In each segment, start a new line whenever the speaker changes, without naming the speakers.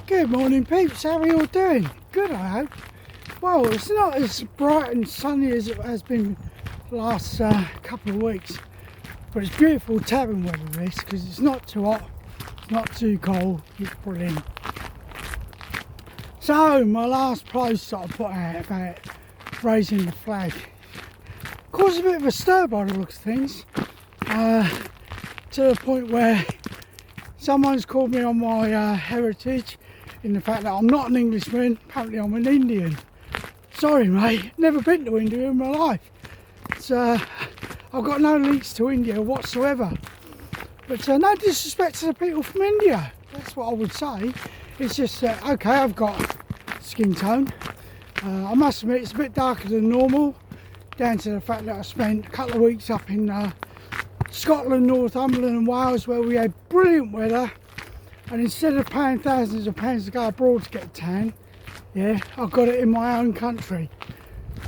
Good morning, peeps. How are you all doing? Good, I hope. Well, it's not as bright and sunny as it has been the last couple of weeks, but it's beautiful tavern weather this, because it's not too hot, it's not too cold, it's brilliant. So, my last post that I put out about raising the flag caused a bit of a stir by the looks of things, to the point where someone's called me on my heritage, in the fact that I'm not an Englishman, apparently I'm an Indian. Sorry mate, never been to India in my life. I've got no links to India whatsoever. But no disrespect to the people from India, that's what I would say. It's just, okay, I've got skin tone. I must admit it's a bit darker than normal, down to the fact that I spent a couple of weeks up in Scotland, Northumberland and Wales, where we had brilliant weather, and instead of paying thousands of pounds to go abroad to get a tan, yeah, I got it in my own country.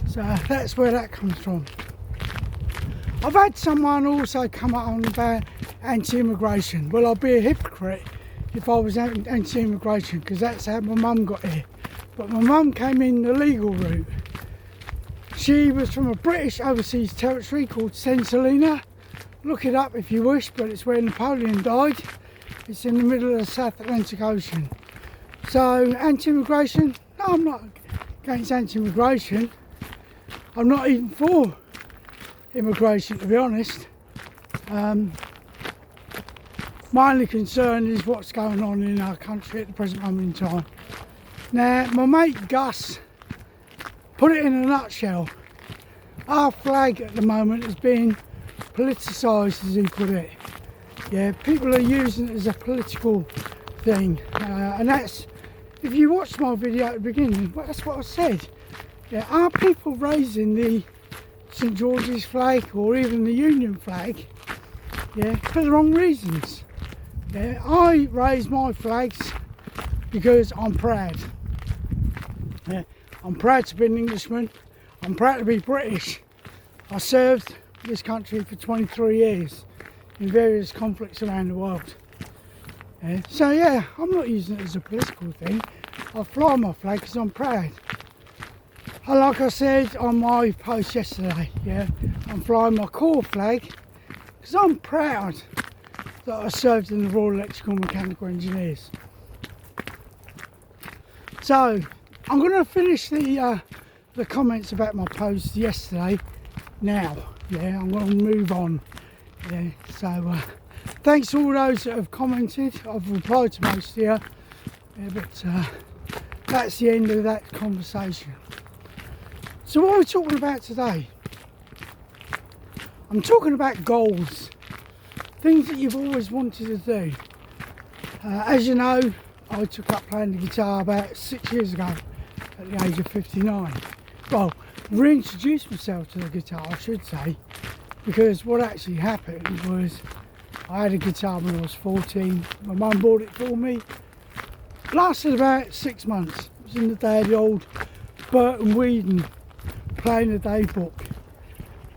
So that's where that comes from. I've had someone also come on about anti-immigration. Well, I'd be a hypocrite if I was anti-immigration, because that's how my mum got here. But my mum came in the legal route. She was from a British overseas territory called St Helena. Look it up if you wish, but it's where Napoleon died. It's in the middle of the South Atlantic Ocean. So, anti-immigration? No, I'm not against anti-immigration. I'm not even for immigration, to be honest. My only concern is what's going on in our country at the present moment in time. Now, my mate Gus put it in a nutshell. Our flag at the moment is being politicised, as he put it. Yeah, people are using it as a political thing, and that's, if you watched my video at the beginning, well, that's what I said. Yeah, are people raising the St George's flag or even the Union flag, yeah, for the wrong reasons? Yeah, I raise my flags because I'm proud. Yeah, I'm proud to be an Englishman. I'm proud to be British. I served this country for 23 years in various conflicts around the world. Yeah, so yeah, I'm not using it as a political thing. I fly my flag because I'm proud. And like I said on my post yesterday, yeah, I'm flying my corps flag because I'm proud that I served in the Royal Electrical and Mechanical Engineers. So I'm going to finish the comments about my post yesterday now. Yeah, I'm going to move on. Yeah, so thanks to all those that have commented. I've replied to most here, yeah, but that's the end of that conversation. So what are we talking about today? I'm talking about goals, things that you've always wanted to do. As you know, I took up playing the guitar about 6 years ago at the age of 59. Well, reintroduced myself to the guitar, I should say, because what actually happened was I had a guitar when I was 14. My mum bought it for me. Lasted about 6 months. It was in the day of the old Burton Whedon playing the day book.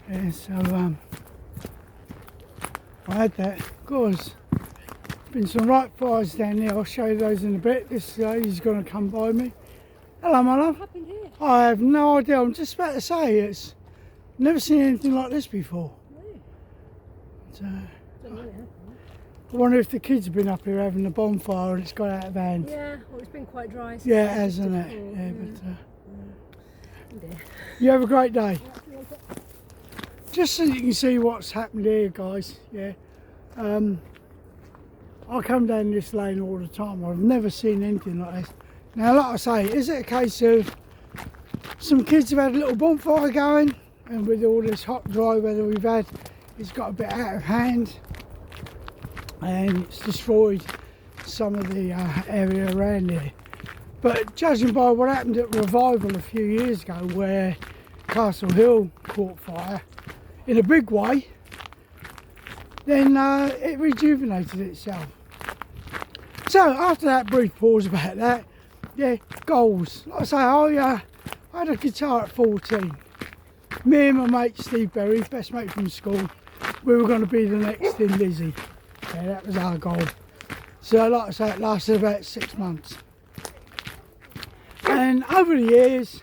Yeah, so I had that. Of course, been some right fires down there. I'll show you those in a bit. This lady's going to come by me. Hello, my love.
What happened here?
I have no idea. I'm just about to say it's never seen anything like this before.
Really?
I wonder if the kids have been up here having a bonfire and it's got out of hand.
Yeah, well, it's been quite dry. So
Yeah, it has, hasn't it? Yeah, but
dear.
you have a great day. Just so you can see what's happened here, guys. Yeah, I come down this lane all the time. I've never seen anything like this. Now, like I say, is it a case of some kids have had a little bonfire going, and with all this hot, dry weather we've had, it's got a bit out of hand, and it's destroyed some of the area around here. But judging by what happened at Revival a few years ago, where Castle Hill caught fire in a big way, then it rejuvenated itself. So after that brief pause about that, yeah, goals. Like I say, I had a guitar at 14. Me and my mate Steve Berry, best mate from school, we were going to be the next Thin Lizzy. Yeah, that was our goal. So like I say, it lasted about 6 months. And over the years,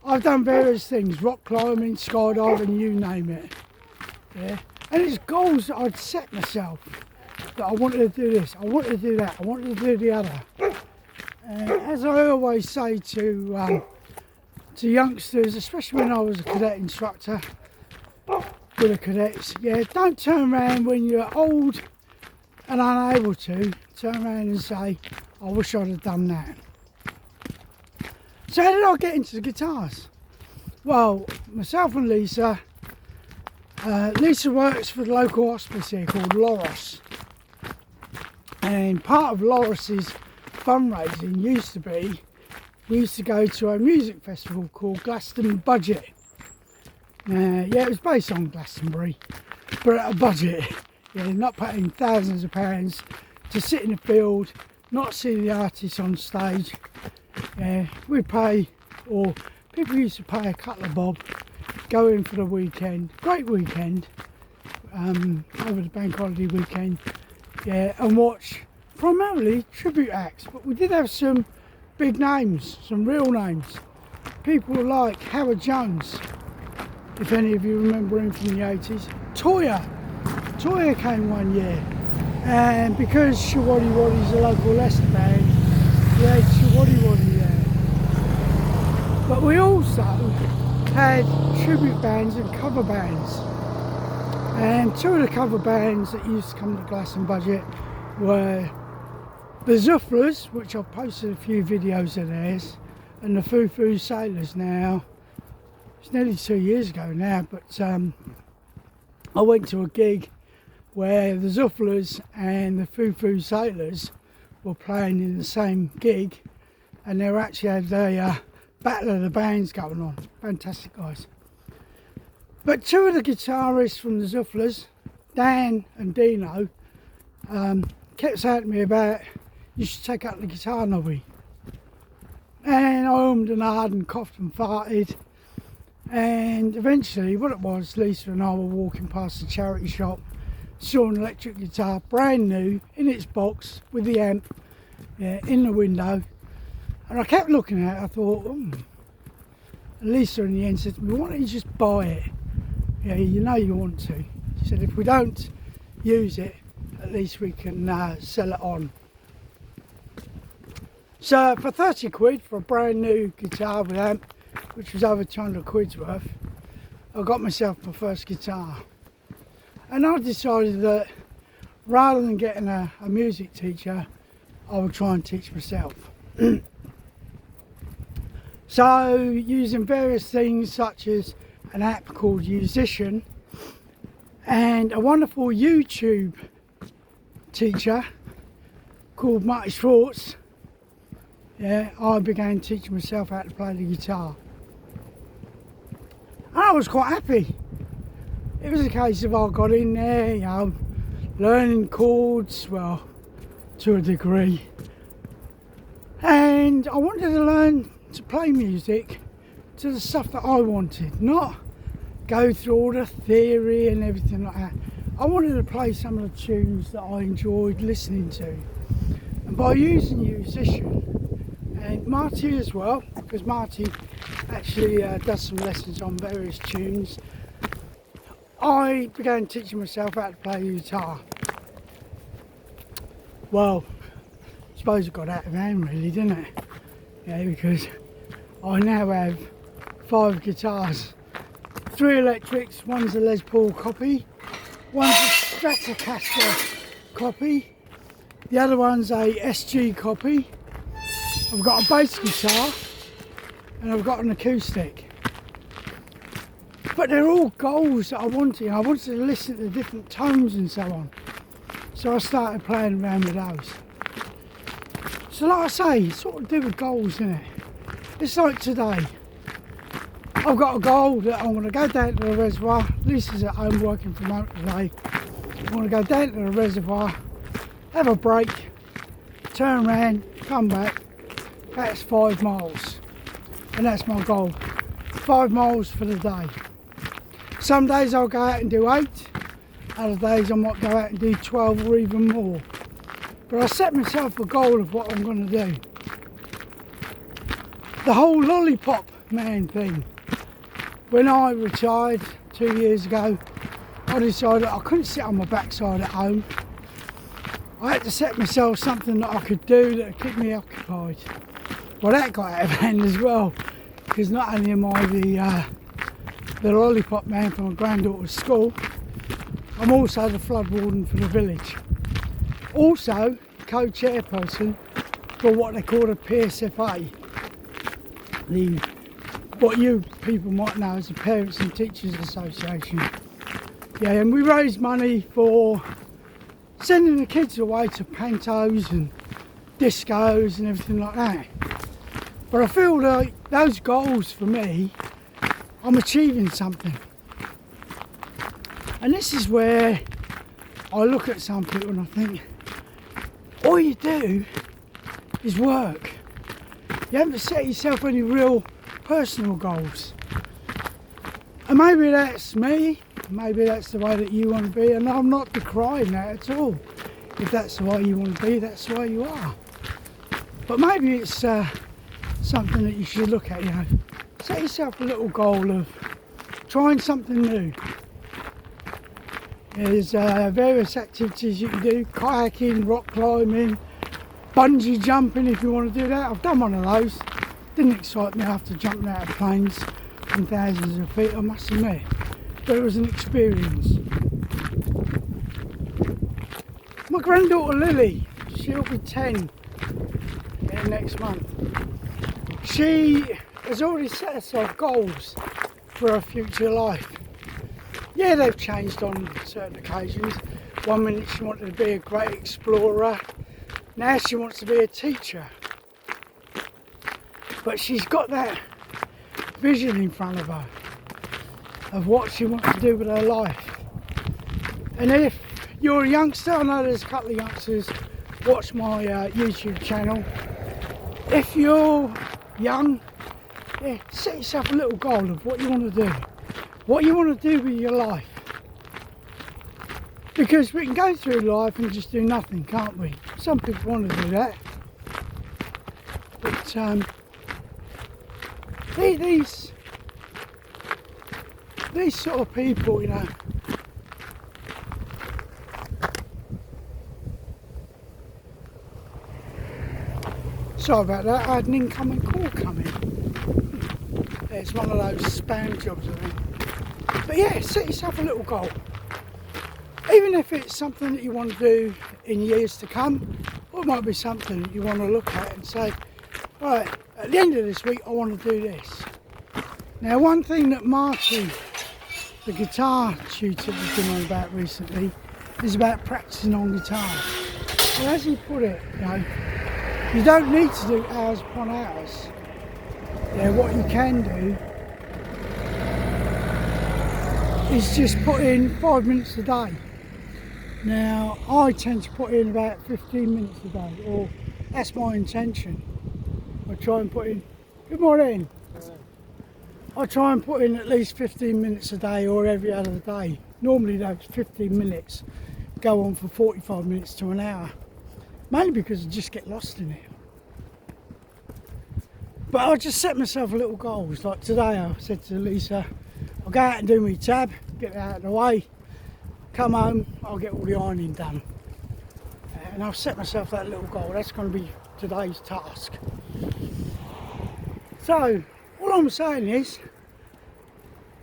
I've done various things, rock climbing, skydiving, you name it. Yeah. And it's goals that I'd set myself, that I wanted to do this, I wanted to do that, I wanted to do the other. And as I always say to youngsters, especially when I was a cadet instructor with the cadets, yeah, don't turn around when you're old and unable to, turn around and say, I wish I'd have done that. So how did I get into the guitars? Well, myself and Lisa, Lisa works for the local hospice here called Loros. And part of Loros's fundraising used to be, we used to go to a music festival called Glaston Budget. Yeah, it was based on Glastonbury, but at a budget. Yeah, not paying thousands of pounds to sit in the field, not see the artists on stage. Yeah, we'd pay, or people used to pay a couple of bob, go in for the weekend, great weekend, over the bank holiday weekend, yeah, and watch primarily tribute acts, but we did have some big names, some real names. People like Howard Jones, if any of you remember him from the 80s. Toyah came one year, and because Showaddy Waddy's a local Leicester band, we had Showaddy Waddy there. But we also had tribute bands and cover bands. And two of the cover bands that used to come to Glaston Budget were the Zooflers, which I've posted a few videos of theirs, and the Foo Foo Sailors now. It's nearly 2 years ago now, but I went to a gig where the Zooflers and the Foo Foo Sailors were playing in the same gig, and they were actually had a battle of the bands going on. Fantastic guys. But two of the guitarists from the Zooflers, Dan and Dino, kept saying to me about, you should take up the guitar hobby. And I ummed and ahed and coughed and farted. And eventually, what it was, Lisa and I were walking past the charity shop, saw an electric guitar, brand new, in its box, with the amp, yeah, in the window. And I kept looking at it, I thought, And Lisa in the end said to me, why don't you just buy it? Yeah, you know you want to. She said, if we don't use it, at least we can sell it on. So for 30 quid for a brand new guitar with amp, which was over 200 quid's worth, I got myself my first guitar. And I decided that rather than getting a music teacher, I would try and teach myself. So using various things such as an app called Musician and a wonderful YouTube teacher called Marty Schwartz, yeah, I began teaching myself how to play the guitar. And I was quite happy. It was a case of I got in there, you know, learning chords, well, to a degree. And I wanted to learn to play music to the stuff that I wanted, not go through all the theory and everything like that. I wanted to play some of the tunes that I enjoyed listening to. And by using Musician, and Marty as well, because Marty actually does some lessons on various tunes, I began teaching myself how to play the guitar. Well, I suppose it got out of hand really, didn't it? Yeah, because I now have 5 guitars. 3 electrics, one's a Les Paul copy, one's a Stratocaster copy, the other one's a SG copy. I've got a bass guitar and I've got an acoustic. But they're all goals that I wanted. I wanted to listen to different tones and so on. So I started playing around with those. So like I say, it's sort of do with goals, isn't it? It's like today. I've got a goal that I'm going to go down to the reservoir. Lisa's at home working from home today. I'm going to go down to the reservoir, have a break, turn around, come back. That's 5 miles. And that's my goal. 5 miles for the day. Some days I'll go out and do 8. Other days I might go out and do 12 or even more. But I set myself a goal of what I'm going to do. the whole lollipop man thing. When I retired 2 years ago, I decided I couldn't sit on my backside at home. I had to set myself something that I could do that would keep me occupied. Well, that got out of hand as well, because not only am I the lollipop man for my granddaughter's school, I'm also the flood warden for the village. Also, co-chairperson for what they call a PSFA, what you people might know as the Parents and Teachers Association. Yeah, and we raise money for sending the kids away to pantos and discos and everything like that. But I feel like those goals for me, I'm achieving something. And this is where I look at some people and I think, all you do is work. You haven't set yourself any real personal goals. And maybe that's me, maybe that's the way that you want to be, and I'm not decrying that at all. If that's the way you want to be, that's the way you are. But maybe it's something that you should look at, you know. Set yourself a little goal of trying something new. There's various activities you can do, kayaking, rock climbing, bungee jumping if you want to do that. I've done one of those. Didn't excite me after jumping out of planes from thousands of feet, I must admit. But it was an experience. My granddaughter Lily, she'll be 10 next month. She has already set herself goals for her future life. Yeah, they've changed on certain occasions. One minute she wanted to be a great explorer, now she wants to be a teacher. But she's got that vision in front of her of what she wants to do with her life. And if you're a youngster, I know there's a couple of youngsters watch my YouTube channel. If you're young, yeah, set yourself a little goal of what you want to do. What you want to do with your life. Because we can go through life and just do nothing, can't we? Some people want to do that. But these sort of people, you know, sorry about that, I had an incoming call coming. It's one of those spam jobs, I think. But yeah, set yourself a little goal. Even if it's something that you want to do in years to come, or it might be something that you want to look at and say, right, at the end of this week I want to do this. Now, one thing that Marty, the guitar tutor, has been on about recently is about practicing on guitar. Well, as he put it, you know, you don't need to do hours upon hours. Yeah, what you can do is just put in 5 minutes a day. Now, I tend to put in about 15 minutes a day, or that's my intention. I try and put in, good morning. I try and put in at least 15 minutes a day or every other day. Normally those 15 minutes go on for 45 minutes to an hour. Mainly because I just get lost in it. But I just set myself a little goals. Like today I said to Lisa, I'll go out and do my tab, get it out of the way, come home, I'll get all the ironing done. And I've set myself that little goal. That's going to be today's task. So, all I'm saying is,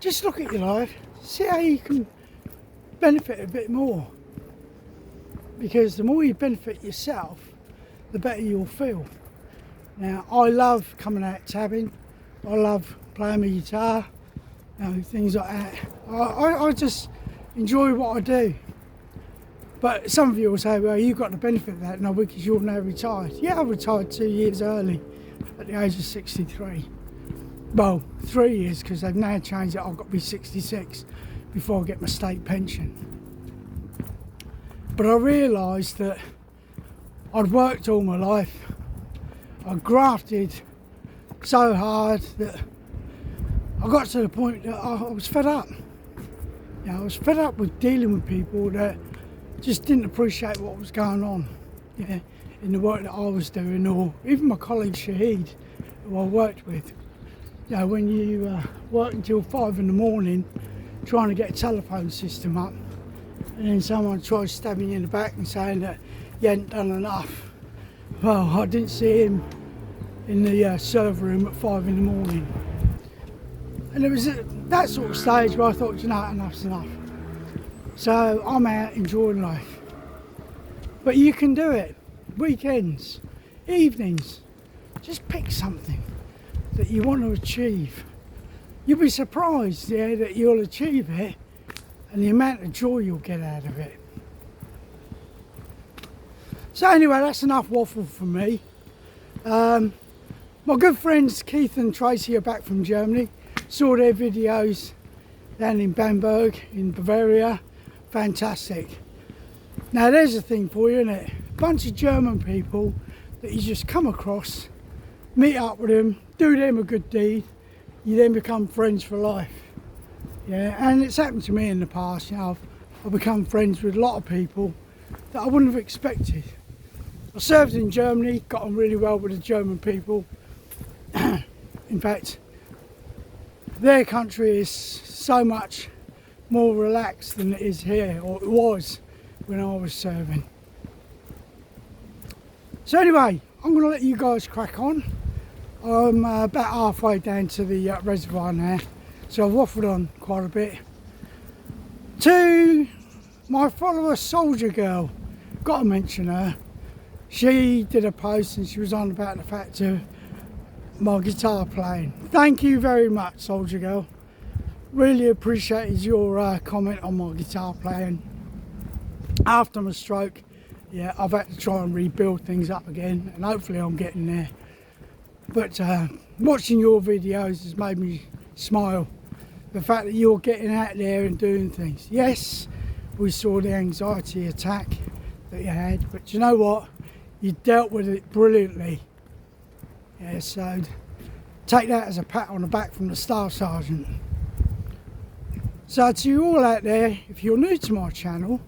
just look at your life, see how you can benefit a bit more. Because the more you benefit yourself, the better you'll feel. Now, I love coming out tabbing, I love playing my guitar, you know, things like that. I just enjoy what I do. But some of you will say, well, you've got the benefit of that, no, because you're now retired. Yeah, I retired 2 years early, at the age of 63. Well, 3 years, because they've now changed it, I've got to be 66 before I get my state pension. But I realised that I'd worked all my life, I grafted so hard that I got to the point that I was fed up. You know, I was fed up with dealing with people that just didn't appreciate what was going on, yeah, in the work that I was doing, or even my colleague Shahid, who I worked with. You know, when you work until 5 in the morning trying to get a telephone system up, and then someone tries stabbing you in the back and saying that you hadn't done enough. Well, I didn't see him in the server room at 5 in the morning. And it was at that sort of stage where I thought, you know, enough's enough. So I'm out enjoying life. But you can do it. Weekends, evenings, just pick something that you want to achieve. You'll be surprised, yeah, that you'll achieve it and the amount of joy you'll get out of it. So anyway, that's enough waffle from me. My good friends Keith and Tracy are back from Germany. Saw their videos down in Bamberg in Bavaria. Fantastic. Now there's a thing for you, isn't it? A bunch of German people that you just come across, meet up with them, do them a good deed, you then become friends for life. Yeah, and it's happened to me in the past. You know, I've become friends with a lot of people that I wouldn't have expected. I served in Germany, got on really well with the German people. In fact, their country is so much more relaxed than it is here, or it was when I was serving. So anyway, I'm going to let you guys crack on. I'm about halfway down to the reservoir now, so I've waffled on quite a bit. To my follower Soldier Girl, got to mention her. She did a post and she was on about the fact of my guitar playing. Thank you very much, Soldier Girl. Really appreciated your comment on my guitar playing. After my stroke, yeah, I've had to try and rebuild things up again, and hopefully I'm getting there. But watching your videos has made me smile. The fact that you're getting out there and doing things. Yes, we saw the anxiety attack that you had, but you know what? You dealt with it brilliantly. Yeah, so take that as a pat on the back from the Staff Sergeant. So to you all out there, if you're new to my channel,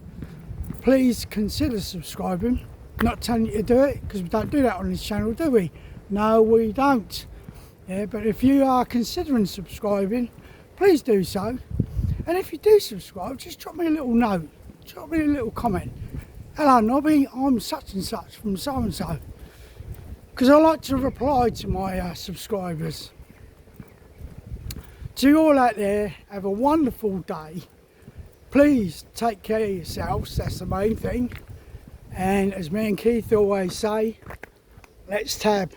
please consider subscribing. Not telling you to do it, because we don't do that on this channel, do we? No, we don't. Yeah, but if you are considering subscribing, please do so. And if you do subscribe, just drop me a little note, drop me a little comment. Hello Nobby, I'm such and such from so and so. Because I like to reply to my subscribers. To you all out there, have a wonderful day. Please take care of yourselves, that's the main thing. And as me and Keith always say, let's tab.